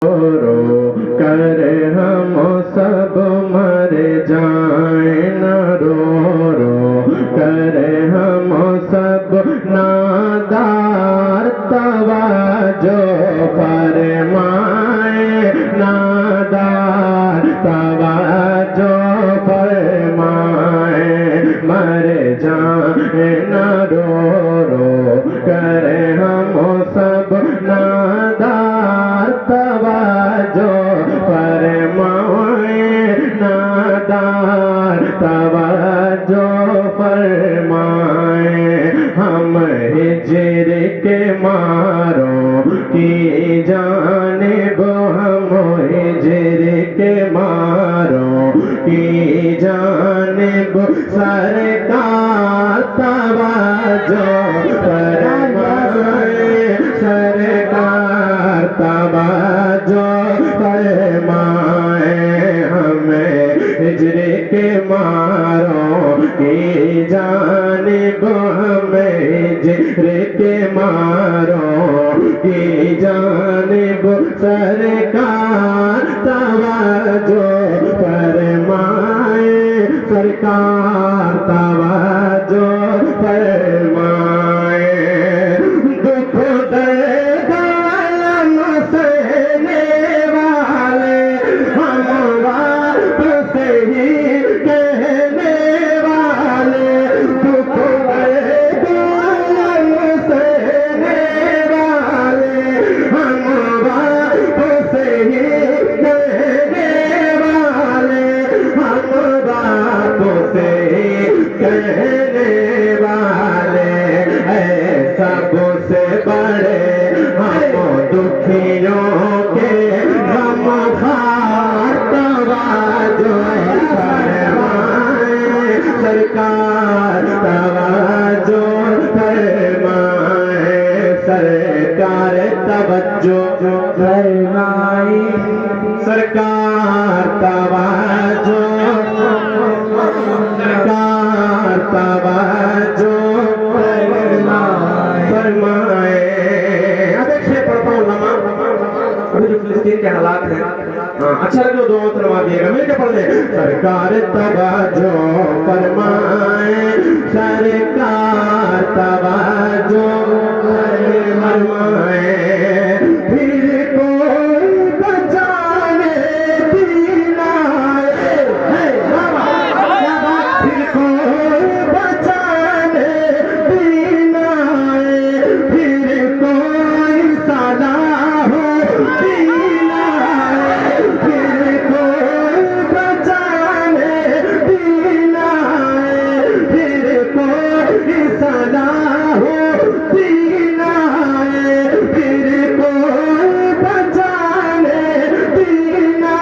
रो कर हम सब मर जाए न रो रो कर हम सब नादार तवज्जो फरमाए नादार तवज्जो फरमाए मर जाए न रो रो कर हम सब नादार तवज्जो फरमाए नादार तवज्जो फरमाए हम हिज्र के मारों की जानिब हम हिज्र के मारों की जानिब सरकार तवज्जो फरमाए सरकार तवज्जो फरमाए हमें हिज्र के मारों की जानिब हमें हिज्र के मारों की जानिब सरकार तवज्जो फरमाए सरकार तवज्जो फरमाए दुख दर्द अलम सहने वाले हम आपसे ही कहने वाले दुख दर्द अलम सहने वाले हम आपसे ही कहने वाले हम आपसे ही कहने वाले सबसे बड़े हम दुखियों के हम खार तवज्जो फरमाए सरकार तवज्जो फरमाए सरकार तवज्जो फरमाए सरकार तवज्जो सरकार तवज्जो फरमाए। अब एक शेर पढ़ता हूँ लम्हा अभी जो फिलिस्तीन के हालात हैं अच्छा लगे दो तरवा दिएगा मिलकर पढ़ ले सरकार तवज्जो फरमाए सरकार तवज्जो फरमाए फिर कोई बचाने दीना फिर कोई बचाने दीना फिर कोई सलाह दीना फिर कोई बचाने दीना फिर कोई सलाह दीना फिर कोई बचाने दीना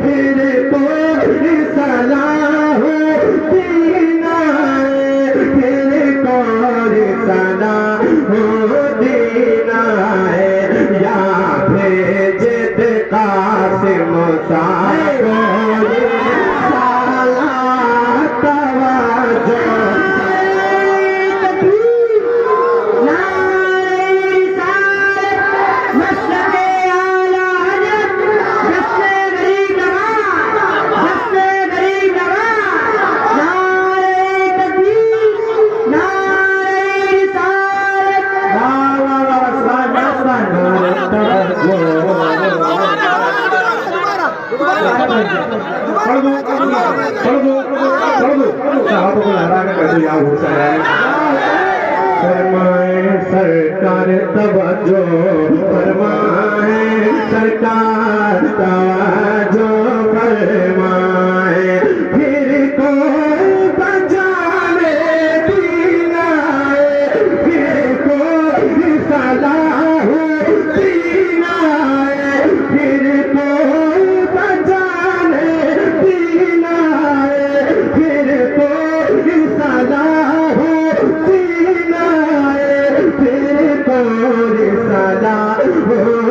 फिर कोई सलाह दीना फिर कोई सलाह दीना या भेज दे कासिम साको साला तवज्जो फरमाए सरकार तवज्जो फरमाए सरकार तवज्जो फरमाए फिर कोई बचाने दीना फिर कोई सलाह दीना फिर कोई बचाने दीना फिर कोई सलाह दीना फिर कोई सलाह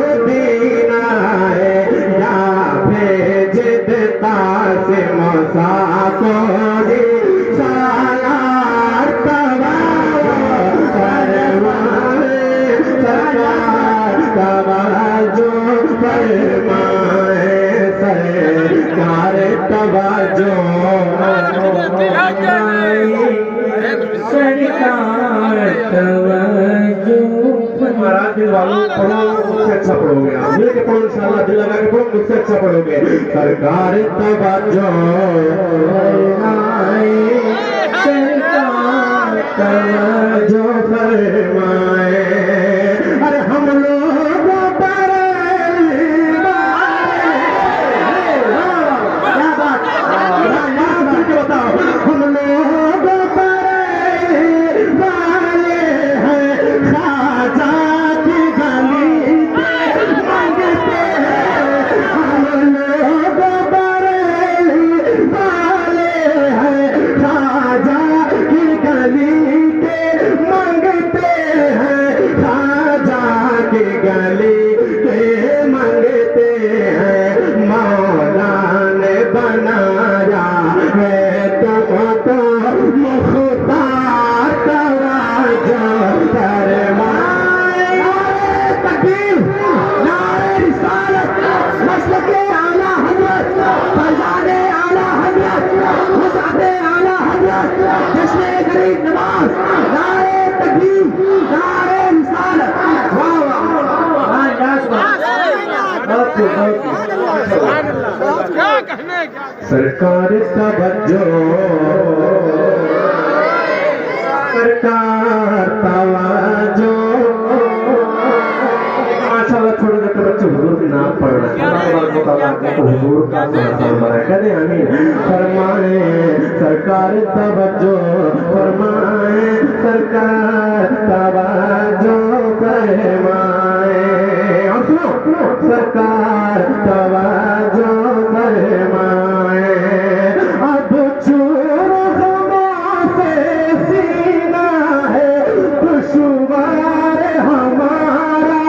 तवज्जो सरकार तवज्जो। महाराज दिल वालों पढ़ो, मुझसे अच्छा पढ़ोगे आप, मिल के पढ़ो इंशाल्लाह, दिल लगा के पढ़ो, मुझसे अच्छा पढ़ोगे। सरकार तवज्जो सरकार तवज्जो फरमाए। अरे हम लोगों पर क्या बात बताओ, हम लोगों पर वाले हैं खाजा की गली मांगते हैं। हम लोगों पर वाले हैं खाजा की गली के मांगते हैं, खाजा की गली के मांगते हैं। मौला ने बनाया है तुमको मुख्तार तवज्जो फरमाए। तकबीर, नारे रिसालत, मसलके आला हज़रत, फरज़ाने आला हज़रत, मुसाफ़े आला हज़रत, जश्न-ए गरीब नवाज़। नारे तकबीर, नारे रिसालत। वाह वाह, सरकार तवज्जो सरकार तवज्जो। माशाअल्लाह छोटे छोटे बच्चे हुजूर की नाम पढ़ रहे हैं, हुजूर का कहते आमीन। फरमाए सरकार तवज्जो फरमाए, सरकार तवज्जो फरमाए। और सुनो सरकार तवज्जो फरमाए। अब चूर से सीना है दुश्वार हमारा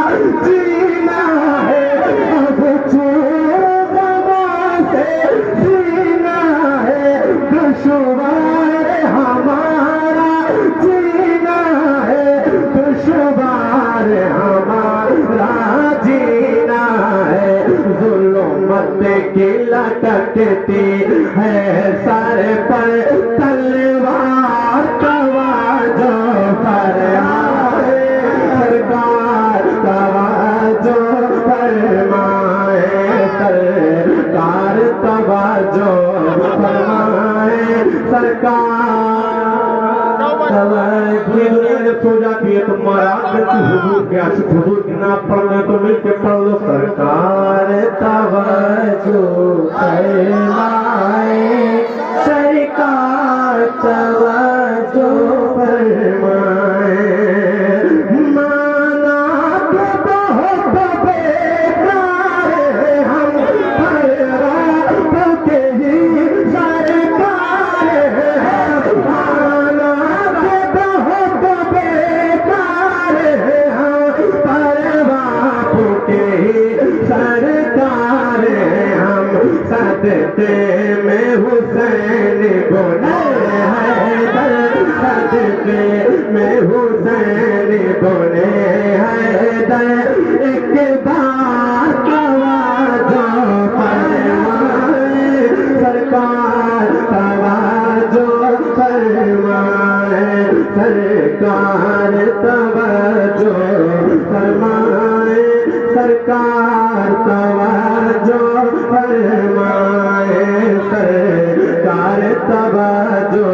जीना है। अब चूर से सीना है दुश्वार हमारा जीना है, दुश्वार हमारा जीना है। जुल्मत की लटकती है सर पर तलवार तवज्जो फरमाए। सरकार तवज्जो फरमाए, सरकार तवज्जो फरमाए, सरकार पूजा किए तो महाराज हुजूर के आशिक हुजूर की नाम पढ़ने तो मिलके पढ़ लो। सरकार तवज्जो फरमाए, सरकार तवज्जो फरमाए। माना के बहुत बेकार है हम पर के ही सरकार है। माना के बहुत बेकार है हम पर के ही सरकार है। हम सदते में हुसैन बोले हैं, सदते में हुसैन बोले हैं। एक बार तवज्जो फरमाए, सरकार तवज्जो फरमाए, सरकार तवज्जो फरमाए, सरकार तवज्जो फरमाए, सरकार तवज्जो